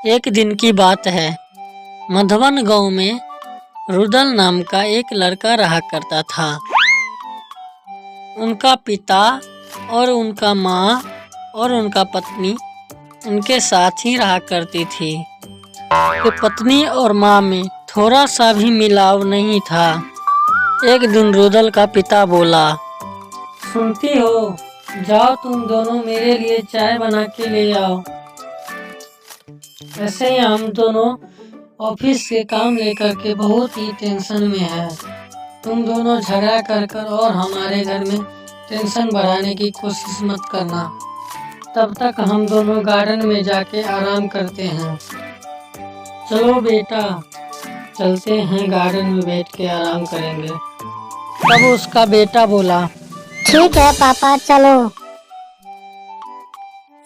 एक दिन की बात है। मधवन गांव में रुदल नाम का एक लड़का रहा करता था। उनका पिता और उनका माँ और उनका पत्नी उनके साथ ही रहा करती थी। कि पत्नी और माँ में थोड़ा सा भी मिलाव नहीं था। एक दिन रुदल का पिता बोला, सुनती हो, जाओ तुम दोनों मेरे लिए चाय बना के ले आओ। ऐसे ही हम दोनों ऑफिस से काम लेकर के बहुत ही टेंशन में है। तुम दोनों झगड़ा कर और हमारे घर में टेंशन बढ़ाने की कोशिश मत करना। तब तक हम दोनों गार्डन में जाके आराम करते हैं। चलो बेटा, चलते हैं गार्डन में बैठ के आराम करेंगे। तब उसका बेटा बोला, ठीक है पापा, चलो।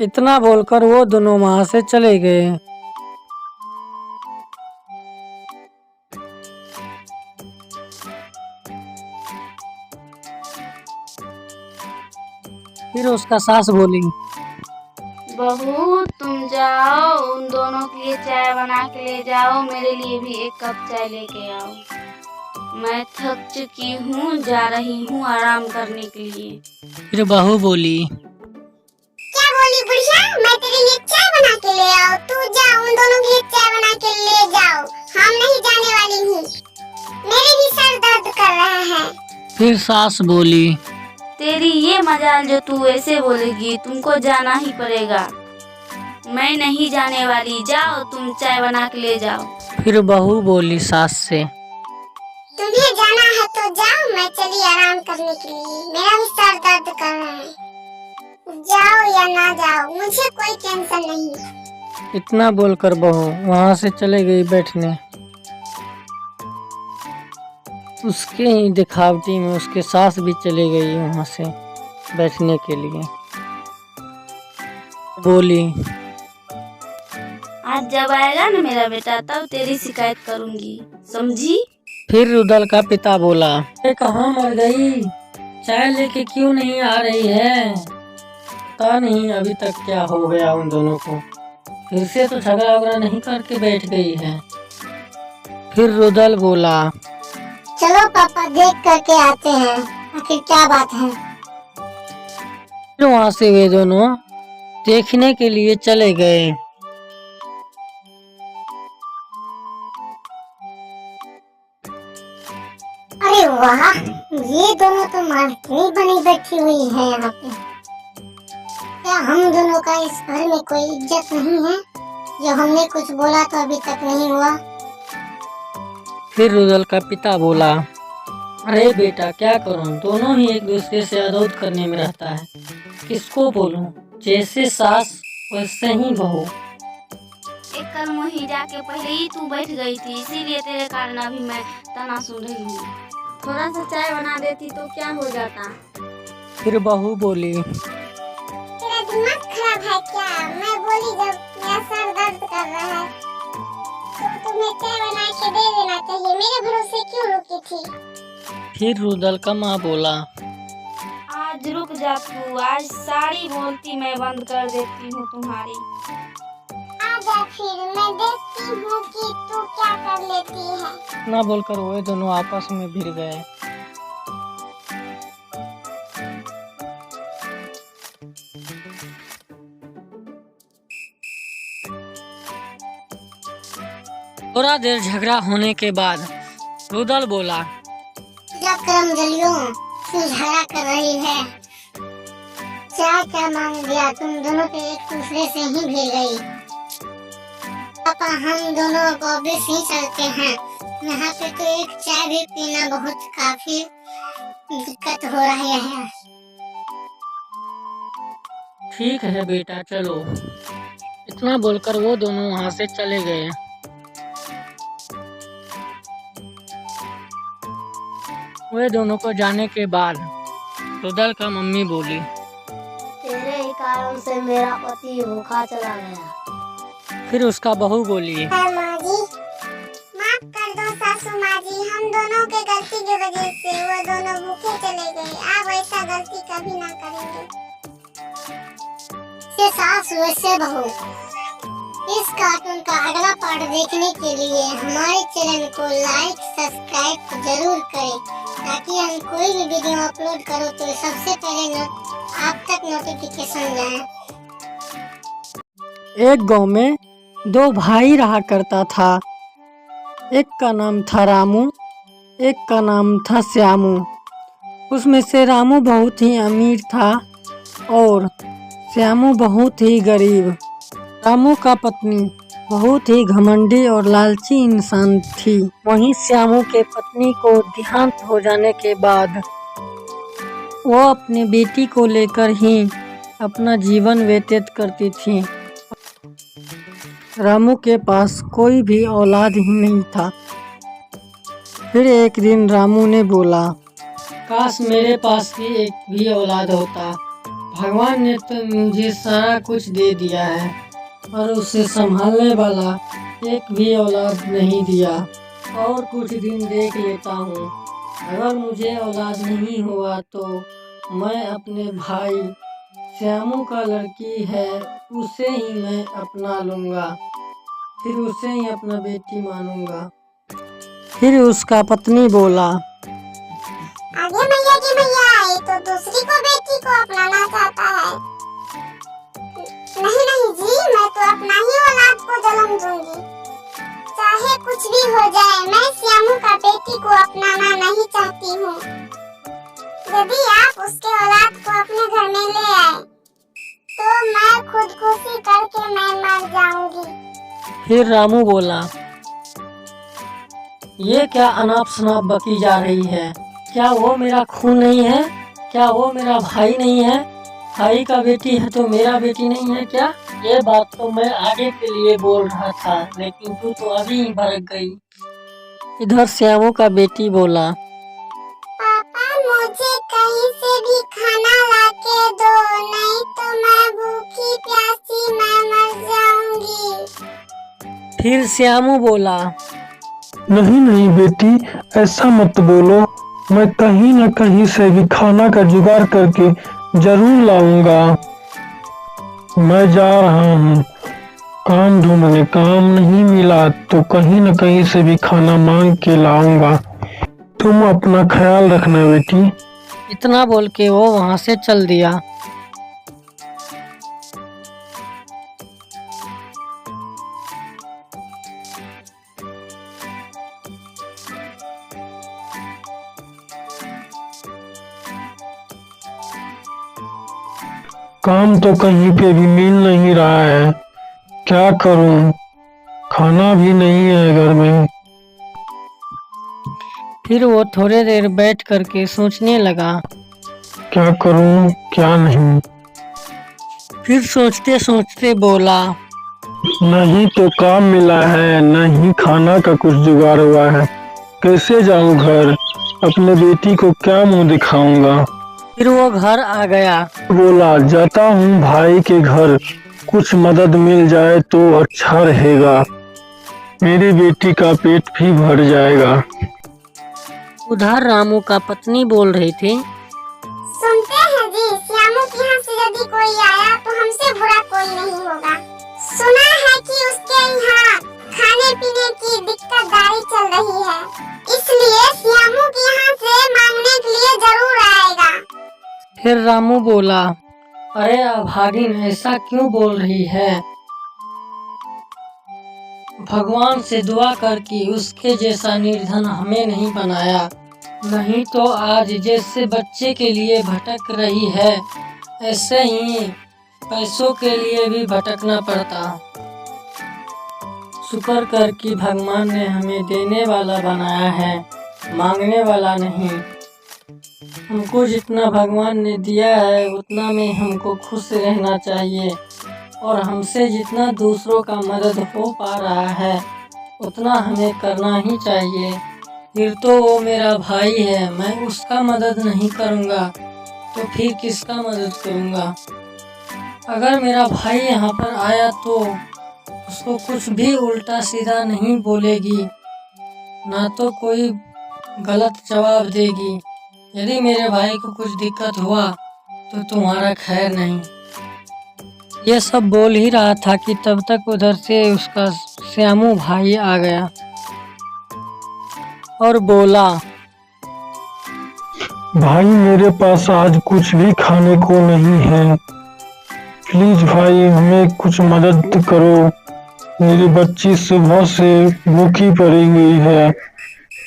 इतना बोलकर वो दोनों वहां से चले गए। फिर उसका सास बोली, बहू तुम जाओ, उन दोनों के लिए चाय बना के ले जाओ, मेरे लिए भी एक कप चाय लेके आओ। मैं थक चुकी हूँ, जा रही हूँ आराम करने के लिए। फिर बहू बोली, क्या बोली बुढ़िया? मैं तेरे लिए चाय बना के ले आओ। तू जा, उन दोनों के लिए चाय बना के ले जाओ। हम नहीं जाने वाली हूँ, मेरे भी सर दर्द कर रहा है। फिर सास बोली, तेरी ये मजाल जो तू ऐसे बोलेगी, तुमको जाना ही पड़ेगा। मैं नहीं जाने वाली, जाओ तुम चाय बना के ले जाओ। फिर बहू बोली सास से, तुम्हें जाना है तो जाओ, मैं चली आराम करने के लिए, मेरा भी सर दर्द कर रहा है। जाओ या ना जाओ, मुझे कोई टेंशन नहीं। इतना बोलकर बहू वहां से चले गई बैठने। उसके ही दिखावटी में उसके सास भी चली गई वहां से बैठने के लिए। बोली, आज जब आएगा ना मेरा बेटा, तब तेरी शिकायत करूंगी, समझी? फिर रुदल का पिता बोला, कहाँ मर गई? चाय लेके क्यों नहीं आ रही है? पता नहीं अभी तक क्या हो गया उन दोनों को। फिर से तो झगड़ा वगड़ा नहीं करके बैठ गई है। फिर रुदल बोला, चलो पापा, देख करके आते हैं आखिर क्या बात है। फिर वहां से वे दोनों देखने के लिए चले गए। अरे वाह, ये दोनों तो मालकिनी बनी बैठी हुई है यहाँ पे। क्या हम दोनों का इस घर में कोई इज्जत नहीं है? जो हमने कुछ बोला तो अभी तक नहीं हुआ। फिर रुदल का पिता बोला, अरे बेटा क्या करूं, दोनों ही एक दूसरे से अदौत करने में रहता है। किसको बोलूं? जैसे सास वैसे ही बहू। एक कल वहीं जाके पहले ही तू बैठ गई थी, इसीलिए तेरे कारण अभी मैं तना सुन रही हूँ। थोड़ा सा चाय बना देती तो क्या हो जाता। फिर बहू बोली, तेरा दिमाग खराब है क्या? मैं बोली जब मेरा सर दर्द कर रहा है तो तुम्हें चाय बना के दे देना चाहिए, मेरे भरोसे क्यों रुकी थी? फिर रुदल का माँ बोला, आज रुक जा तू, आज सारी बोलती मैं बंद कर देती हूँ तुम्हारी। आजा फिर, मैं देखती हूँ कि तू क्या कर लेती है। इतना बोलकर वो दोनों आपस में भिड़ गए। थोड़ा देर झगड़ा होने के बाद रुदल बोला, कर्म जलियो, तू झगड़ा कर रही है। क्या मांग दिया? तुम दोनों पे एक दूसरे से ही भिड़ गई। पापा, हम दोनों को ऑफिस ही चलते हैं। यहाँ पे तो एक चाय भी पीना बहुत काफी दिक्कत हो रही है। ठीक है बेटा, चलो। इतना बोलकर वो दोनों वहां से चले गए। वे दोनों को जाने के बाद रुदल का मम्मी बोली, तेरे ही कारण से मेरा पति भूखा चला गया। फिर उसका बहू बोली, माँ जी, माफ कर दो सासू माँ जी, हम दोनों के गलती की वजह से वो दोनों भूखे चले गए। आप ऐसा गलती कभी ना करेंगे। से सास वैसे बहू, इस कार्टून का अगला पार्ट देखने के लिए हमारे चैनल को लाइक सब्सक्राइब जरूर करें, ताकि हम कोई भी वीडियो अपलोड करो तो सबसे पहले आप तक नोटिफिकेशन जाए। एक गांव में दो भाई रहा करता था। एक का नाम था रामू, एक का नाम था श्यामू। उसमें से रामू बहुत ही अमीर था और श्यामू बहुत ही गरीब। रामू का पत्नी बहुत ही घमंडी और लालची इंसान थी। वहीं श्यामू के पत्नी को देहांत हो जाने के बाद वो अपनी बेटी को लेकर ही अपना जीवन व्यतीत करती थी। रामू के पास कोई भी औलाद ही नहीं था। फिर एक दिन रामू ने बोला, काश मेरे पास भी एक भी औलाद होता। भगवान ने तो मुझे सारा कुछ दे दिया है, पर उसे संभालने वाला एक भी औलाद नहीं दिया। और कुछ दिन देख लेता हूँ, अगर मुझे औलाद नहीं हुआ तो मैं अपने भाई श्यामू का लड़की है उसे ही मैं अपना लूँगा, फिर उसे ही अपना बेटी मानूंगा। फिर उसका पत्नी बोला, आगे मैया की मैया आई तो दूसरी को बेटी को अपनाना चाहता है। नहीं नहीं जी, मैं तो अपना ही औलाद को जन्म दूंगी, चाहे कुछ भी हो जाए। मैं श्यामू का बेटी को अपनाना नहीं चाहती हूँ। यदि आप उसके औलाद को अपने घर में ले आए तो मैं खुदकुशी करके मैं मर जाऊंगी। फिर रामू बोला, ये क्या अनाप शनाप बकी जा रही है? क्या वो मेरा खून नहीं है? क्या वो मेरा भाई नहीं है? भाई का बेटी है तो मेरा बेटी नहीं है क्या? ये बात तो मैं आगे के लिए बोल रहा था, लेकिन तू तो अभी ही भड़क गई। इधर श्यामू का बेटी बोला, पापा मुझे कहीं से भी खाना लाके दो, नहीं तो मैं भूखी प्यासी मैं मर जाऊंगी। फिर श्यामू बोला, नहीं नहीं बेटी, ऐसा मत बोलो। मैं कहीं न कहीं से भी खाना का जुगाड़ करके जरूर लाऊंगा। मैं जा रहा हूँ काम ढूंढने, काम नहीं मिला तो कहीं न कहीं से भी खाना मांग के लाऊंगा। तुम अपना ख्याल रखना बेटी। इतना बोल के वो वहां से चल दिया। काम तो कहीं पे भी मिल नहीं रहा है, क्या करूं? खाना भी नहीं है घर में। फिर वो थोड़ी देर बैठ करके सोचने लगा, क्या करूं क्या नहीं। फिर सोचते सोचते बोला, नहीं तो काम मिला है, नहीं खाना का कुछ जुगाड़ हुआ है। कैसे जाऊं घर? अपने बेटी को क्या मुंह दिखाऊंगा? फिर वो घर आ गया। बोला, जाता हूँ भाई के घर, कुछ मदद मिल जाए तो अच्छा रहेगा। मेरी बेटी का पेट भी भर जाएगा। उधर रामू का पत्नी बोल रही थी, सुनते हैं जी, श्यामू के यहाँ से यदि कोई आया तो हमसे बुरा कोई नहीं होगा। सुना है कि उसके यहाँ खाने पीने की दिक्कतदारी चल रही है, इसलिए श्यामू के यहाँ से मांगने के लिए जरूर आएगा। फिर रामू बोला, अरे अभागिन ऐसा क्यों बोल रही है? भगवान से दुआ कर कि उसके जैसा निर्धन हमें नहीं बनाया, नहीं तो आज जैसे बच्चे के लिए भटक रही है ऐसे ही पैसों के लिए भी भटकना पड़ता। शुक्र कर कि भगवान ने हमें देने वाला बनाया है, मांगने वाला नहीं। हमको जितना भगवान ने दिया है उतना में हमको खुश रहना चाहिए, और हमसे जितना दूसरों का मदद हो पा रहा है उतना हमें करना ही चाहिए। फिर तो वो मेरा भाई है, मैं उसका मदद नहीं करूँगा तो फिर किसका मदद करूँगा? अगर मेरा भाई यहाँ पर आया तो उसको कुछ भी उल्टा सीधा नहीं बोलेगी, ना तो कोई गलत जवाब देगी। यदि मेरे भाई को कुछ दिक्कत हुआ तो तुम्हारा खैर नहीं। ये सब बोल ही रहा था कि तब तक उधर से उसका श्यामू भाई आ गया और बोला, भाई मेरे पास आज कुछ भी खाने को नहीं है, प्लीज भाई हमें कुछ मदद करो। मेरी बच्ची सुबह से भूखी पड़ी हुई है,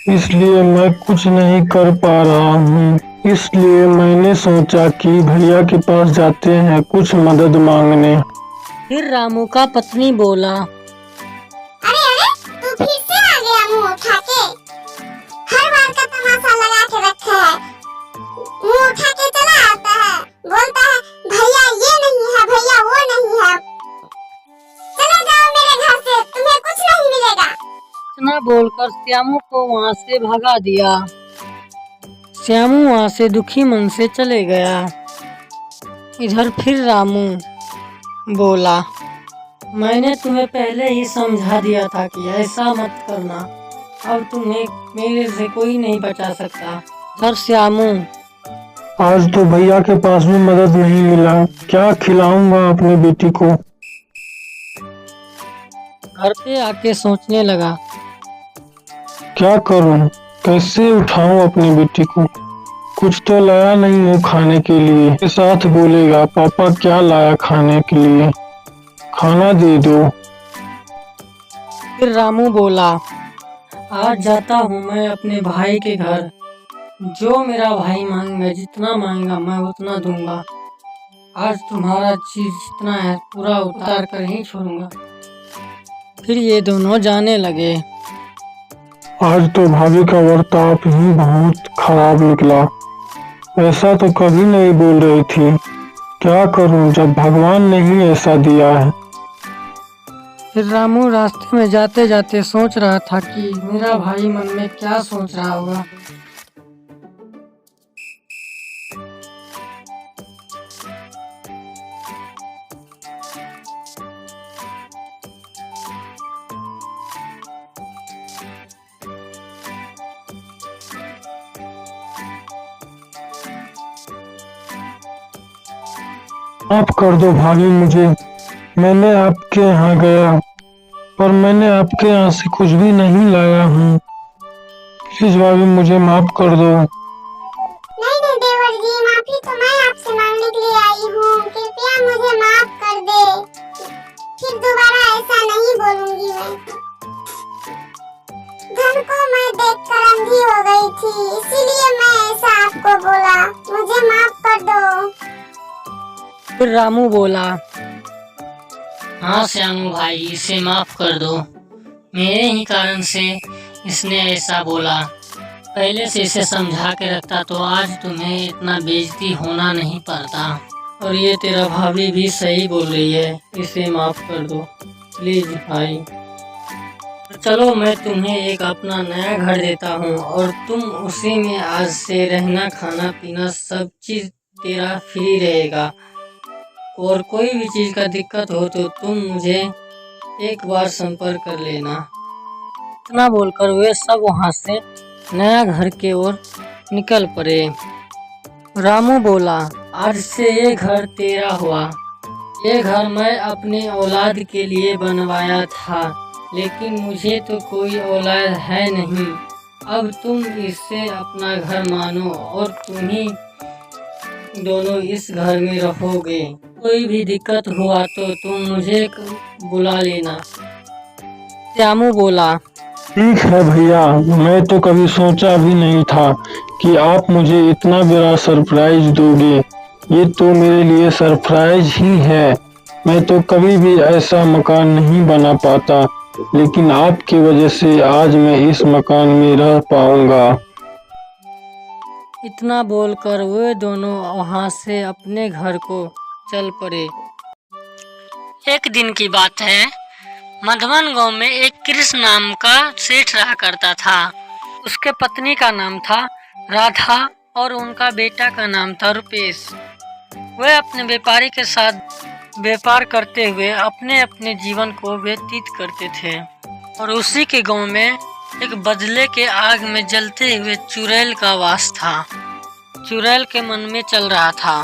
इसलिए मैं कुछ नहीं कर पा रहा हूँ। इसलिए मैंने सोचा कि भैया के पास जाते हैं कुछ मदद मांगने। फिर रामू का पत्नी बोला, अरे अरे तू फिर से आ गया मुंह उठा के। हर बार का तमाशा लगा के रखा है। मुंह उठा के चला आता है, बोलता है भैया ये नहीं है, भैया वो नहीं है। चले जाओ मेरे घर से, तुम्हें कुछ नहीं मिलेगा। इतना बोलकर श्यामू को वहाँ से भगा दिया। श्यामू वहाँ से दुखी मन से चले गया। इधर फिर रामू बोला, मैंने तुम्हें पहले ही समझा दिया था कि ऐसा मत करना, अब तुम्हें मेरे से कोई नहीं बचा सकता। इधर श्यामू, आज तो भैया के पास भी मदद नहीं मिला, क्या खिलाऊंगा अपनी बेटी को। घर पे आके सोचने लगा, क्या करूं, कैसे उठाऊं अपनी बेटी को। कुछ तो लाया नहीं हूँ खाने के लिए। के साथ बोलेगा पापा क्या लाया खाने के लिए, खाना दे दो। फिर रामू बोला, आज जाता हूँ मैं अपने भाई के घर, जो मेरा भाई मांगेगा, जितना मांगेगा मैं उतना दूंगा। आज तुम्हारा चीज जितना है पूरा उतार कर ही छोड़ूंगा। फिर ये दोनों जाने लगे। आज तो भाभी का बर्ताव ही बहुत खराब निकला, ऐसा तो कभी नहीं बोल रही थी। क्या करूं जब भगवान ने ही ऐसा दिया है। फिर रामू रास्ते में जाते जाते सोच रहा था कि मेरा भाई मन में क्या सोच रहा होगा। माफ कर दो भाभी मुझे, मैंने आपके यहाँ गया पर मैंने आपके यहाँ से कुछ भी नहीं लाया हूँ। प्लीज भाभी मुझे माफ कर दो। नहीं नहीं देवर जी, माफी तो मैं आपसे मांगने के लिए आई हूँ। कृपया मुझे माफ कर दे, फिर दोबारा ऐसा नहीं बोलूंगी मैं। धन को मैं देखकर अंधी हो गई थी, इसीलिए मैं ऐसा आपको बोला। मुझे माफ कर दो। फिर रामू बोला, हाँ श्यामू भाई, इसे माफ कर दो, मेरे ही कारण से इसने ऐसा बोला। पहले से इसे समझा के रखता तो आज तुम्हें इतना बेइज्जती होना नहीं पड़ता। और ये तेरा भाभी भी सही बोल रही है, इसे माफ कर दो प्लीज भाई। चलो मैं तुम्हें एक अपना नया घर देता हूँ और तुम उसी में आज से रहना, खाना पीना सब चीज तेरा फ्री रहेगा। और कोई भी चीज का दिक्कत हो तो तुम मुझे एक बार संपर्क कर लेना। इतना बोलकर वे सब वहां से नया घर के ओर निकल पड़े। रामू बोला, आज से ये घर तेरा हुआ। ये घर मैं अपने औलाद के लिए बनवाया था, लेकिन मुझे तो कोई औलाद है नहीं। अब तुम इसे अपना घर मानो और तुम ही दोनों इस घर में रहोगे। कोई भी दिक्कत हुआ तो तुम मुझे बुला लेना। श्यामू बोला, ठीक है भैया, मैं तो कभी सोचा भी नहीं था कि आप मुझे इतना बड़ा सरप्राइज दोगे। ये तो मेरे लिए सरप्राइज ही है। मैं तो कभी भी ऐसा मकान नहीं बना पाता, लेकिन आपकी वजह से आज मैं इस मकान में रह पाऊंगा। इतना बोलकर वे दोनों वहां से अपने घर को चल पड़े। एक दिन की बात है, मधवन गांव में एक कृष्ण नाम का सेठ रहा करता था। उसके पत्नी का नाम था राधा और उनका बेटा का नाम था रुपेश। वे अपने व्यापारी के साथ व्यापार करते हुए अपने अपने जीवन को व्यतीत करते थे। और उसी के गांव में एक बदले के आग में जलते हुए चुड़ैल का वास था। चुड़ैल के मन में चल रहा था,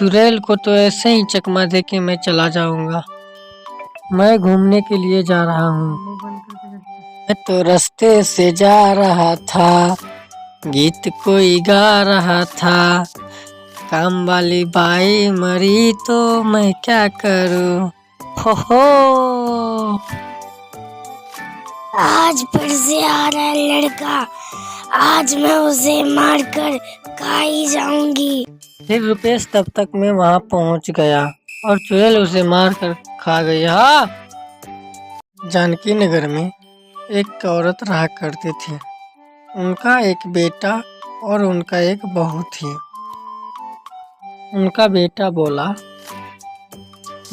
चुड़ैल को तो ऐसे ही चकमा दे के मैं चला जाऊंगा। मैं घूमने के लिए जा रहा हूँ। मैं तो रास्ते से जा रहा था, गीत कोई गा रहा था। काम वाली बाई मरी तो मैं क्या करूँ। हो आज फिर से आ रहा है लड़का, आज मैं उसे मारकर खा ही जाऊंगी। फिर रुपेश तब तक मैं वहां पहुंच गया और चुड़ैल उसे मार कर खा गई। हाँ, जानकी नगर में एक औरत रहा करती थी। उनका एक बेटा और उनका एक बहू थी। उनका बेटा बोला,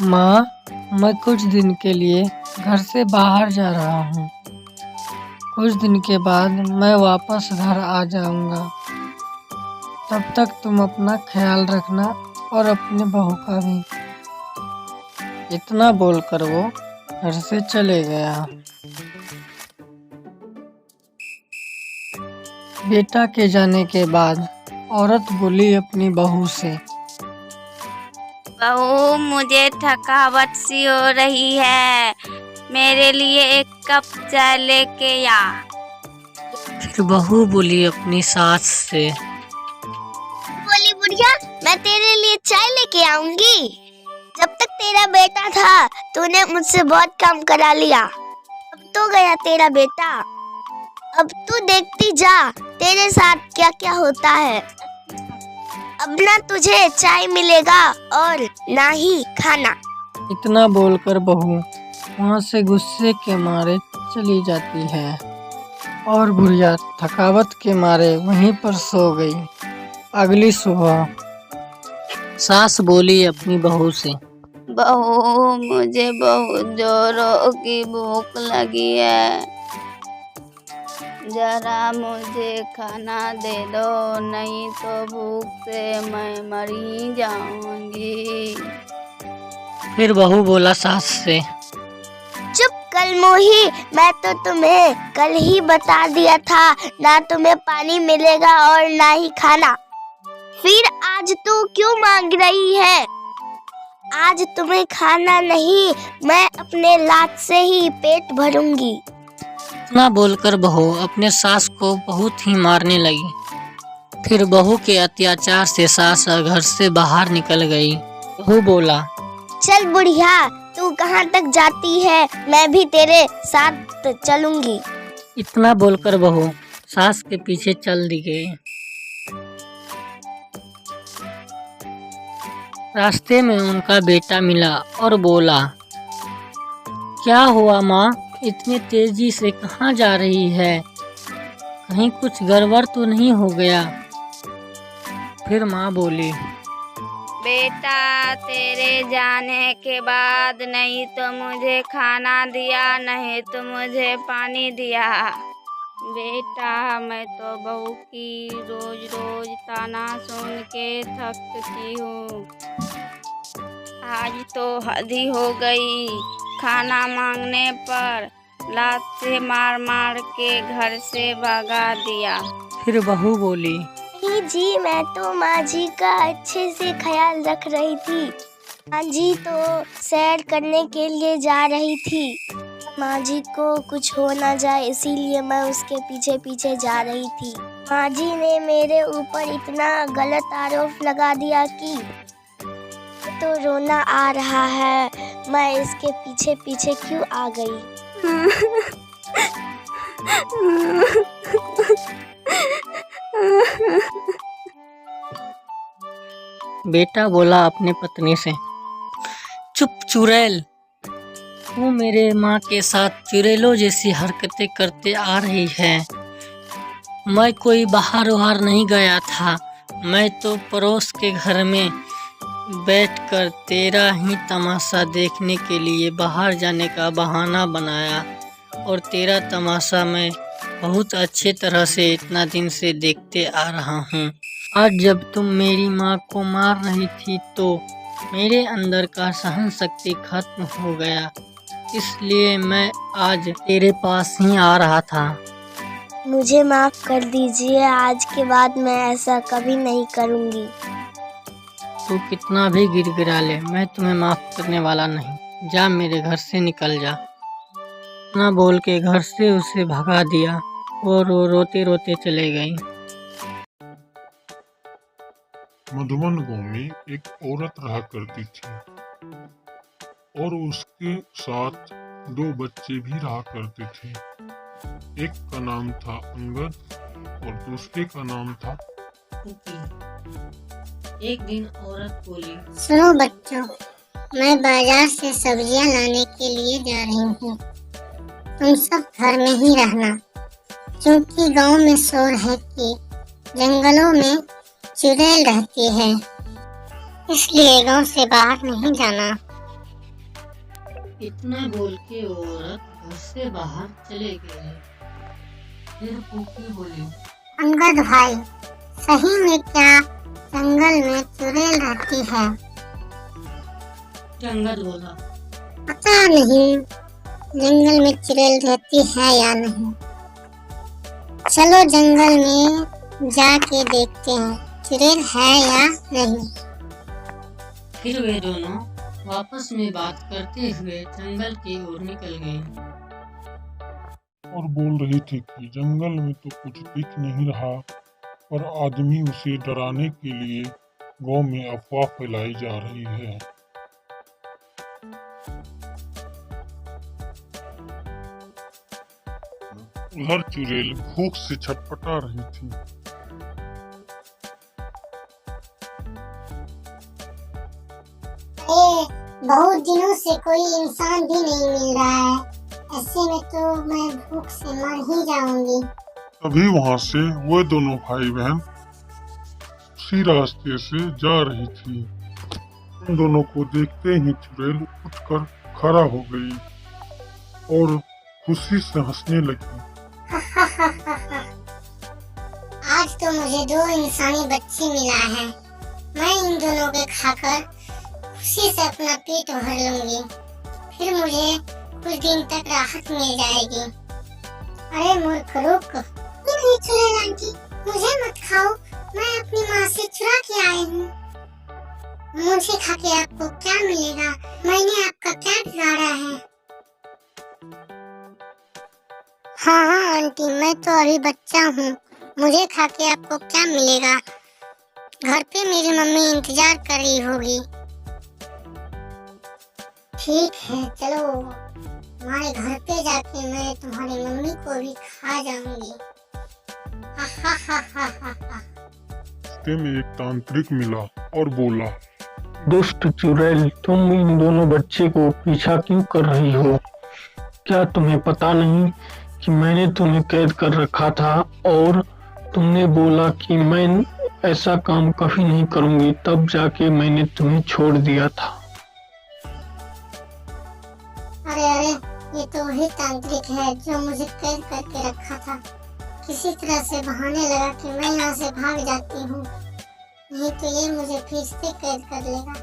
माँ, मैं कुछ दिन के लिए घर से बाहर जा रहा हूँ। कुछ दिन के बाद मैं वापस घर आ जाऊंगा। तब तक तुम अपना ख्याल रखना और अपने बहू का भी। इतना बोलकर वो घर से चले गया। बेटा के जाने के बाद औरत बोली अपनी बहू से, बहू, मुझे थकावट सी हो रही है, मेरे लिए एक कप चाय लेके आ। फिर बहू बोली अपनी सास से, बोली, बुढ़िया, मैं तेरे लिए चाय लेके आऊंगी। जब तक तेरा बेटा था तूने मुझसे बहुत काम करा लिया, अब तो गया तेरा बेटा। अब तू देखती जा तेरे साथ क्या क्या होता है। अब ना तुझे चाय मिलेगा और ना ही खाना। इतना बोलकर बहू वहां से गुस्से के मारे चली जाती है और बुढ़िया थकावट के मारे वहीं पर सो गई। अगली सुबह सास बोली अपनी बहू से, बहू, मुझे बहुत जोरों की भूख लगी है, जरा मुझे खाना दे दो, नहीं तो भूख से मैं मर ही जाऊंगी। फिर बहू बोला सास से, चुप कल मोही, मैं तो तुम्हें कल ही बता दिया था, ना तुम्हें पानी मिलेगा और ना ही खाना। फिर आज तू क्यों मांग रही है? आज तुम्हें खाना नहीं, मैं अपने लात से ही पेट भरूंगी। इतना बोलकर बहू अपने सास को बहुत ही मारने लगी। फिर बहू के अत्याचार से सास घर से बाहर निकल गई। बहू बोला, चल बुढ़िया, तू कहाँ तक जाती है, मैं भी तेरे साथ चलूंगी। इतना बोलकर बहू सास के पीछे चल दी गई। रास्ते में उनका बेटा मिला और बोला, क्या हुआ माँ, इतने तेजी से कहाँ जा रही है? कहीं कुछ गड़बड़ तो नहीं हो गया? फिर माँ बोली, बेटा, तेरे जाने के बाद नहीं तो मुझे खाना दिया, नहीं तो मुझे पानी दिया। बेटा, मैं तो बहू की रोज रोज ताना सुन के थक चुकी हूँ। आज तो हद ही हो गई, खाना मांगने पर लात से मार मार के घर से भगा दिया। फिर बहू बोली, नहीं जी, मैं तो माँ जी का अच्छे से ख्याल रख रही थी। माँ जी तो सैर करने के लिए जा रही थी, माँ जी को कुछ हो ना जाए इसीलिए मैं उसके पीछे पीछे जा रही थी। माँ जी ने मेरे ऊपर इतना गलत आरोप लगा दिया कि तो रोना आ रहा है, मैं इसके पीछे पीछे क्यों आ गई। बेटा बोला अपनी पत्नी से, चुप चुड़ैल, तू मेरे माँ के साथ चुड़ैलों जैसी हरकतें करते आ रही है। मैं कोई बाहर उहार नहीं गया था, मैं तो पड़ोस के घर में बैठकर तेरा ही तमाशा देखने के लिए बाहर जाने का बहाना बनाया और तेरा तमाशा मैं बहुत अच्छे तरह से इतना दिन से देखते आ रहा हूँ। आज जब तुम मेरी माँ को मार रही थी तो मेरे अंदर का सहन शक्ति खत्म हो गया, इसलिए मैं आज तेरे पास ही आ रहा था। मुझे माफ कर दीजिए, आज के बाद मैं ऐसा कभी नहीं करूँगी। तू कितना भी गिड़गिड़ा ले, मैं तुम्हें माफ करने वाला नहीं। जा मेरे घर से निकल जा। इतना बोल के घर से उसे भगा दिया और वो रोते रोते चले गई। मधुबन गांव में एक औरत रहा करती थी और उसके साथ 2 बच्चे भी रहा करते थे। एक का नाम था अंगद और दूसरे का नाम था एक दिन औरत बोली, सुनो बच्चों, मैं बाजार से सब्जियां लाने के लिए जा रही हूँ। तुम सब घर में ही रहना, क्योंकि गांव में शोर है कि जंगलों में चुड़ैल रहती है, इसलिए गांव से बाहर नहीं जाना। इतना बोल के वो औरत घर से बाहर चले गए। फिर पुकी बोली, अंगद भाई, सही में क्या जंगल में चुड़ैल रहती है? अंगद बोला, पता नहीं जंगल में चुड़ैल रहती है या नहीं। चलो जंगल में जाके देखते हैं चुड़ैल है या नहीं। फिर वे दोनों आपस में बात करते हुए जंगल की ओर निकल गए और बोल रही थी कि जंगल में तो कुछ दिख नहीं रहा, पर आदमी उसे डराने के लिए गांव में अफवाह फैलाई जा रही है। उधर चुड़ैल भूख से छटपटा रही थी। बहुत दिनों से कोई इंसान भी नहीं मिल रहा है, ऐसे में तो मैं भूख से मर ही जाऊंगी। तभी वहां से वो दोनों भाई बहन उसी रास्ते से जा रही थी। उन दोनों को देखते ही चुड़ैल उठकर खड़ा हो गई और खुशी से हंसने लगी। आज तो मुझे 2 इंसानी बच्चे मिला है। मैं इन दोनों के खाकर खुशी से अपना पेट भर लूंगी, फिर मुझे कुछ दिन तक राहत मिल जाएगी। अरे मूर्ख रुक, नहीं चुड़ैल आंटी, मुझे मत खाओ, मैं अपनी माँ से चुरा के आई हूँ। मुझे खा के आपको क्या मिलेगा? मैंने आपका क्या बिगाड़ा है? हाँ आंटी, मैं तो अभी बच्चा हूँ, मुझे खा के आपको क्या मिलेगा? घर पे मेरी मम्मी इंतजार कर रही होगी। ठीक है, चलो हमारे घर पे जाके मैं तुम्हारी मम्मी को भी खा जाऊंगी। रास्ते में एक तांत्रिक मिला और बोला, दुष्ट चुड़ैल, तुम इन दोनों बच्चे को पीछा क्यों कर रही हो? क्या तुम्हें पता नहीं कि मैंने तुम्हें कैद कर रखा था और तुमने बोला कि मैं ऐसा काम कभी नहीं करूंगी, तब जाके मैंने तुम्हें छोड़ दिया था। अरे ये तो वही तांत्रिक है जो मुझे कैद करके रखा था। किसी तरह से बहाने लगा कि मैं यहाँ से भाग जाती हूँ, नहीं तो ये मुझे फिर से कैद कर लेगा।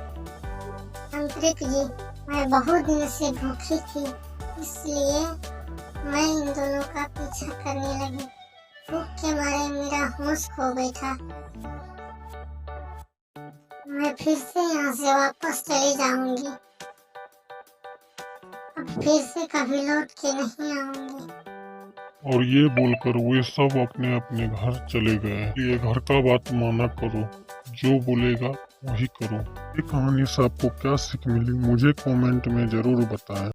तांत्रिक जी, मैं बहुत दिन से भूखी थी, इसलिए मैं इन दोनों का पीछा करने लगी। भूख के मारे मेरा होश खो बैठा। मैं फिर से यहाँ से वापस चली जाऊंगी, अब फिर से कभी लौट के नहीं आऊंगी। और ये बोलकर वे सब अपने अपने घर चले गए। ये घर का बात माना करो, जो बोलेगा वही करो। ये कहानी से आपको क्या सीख मिली मुझे कमेंट में जरूर बताएं।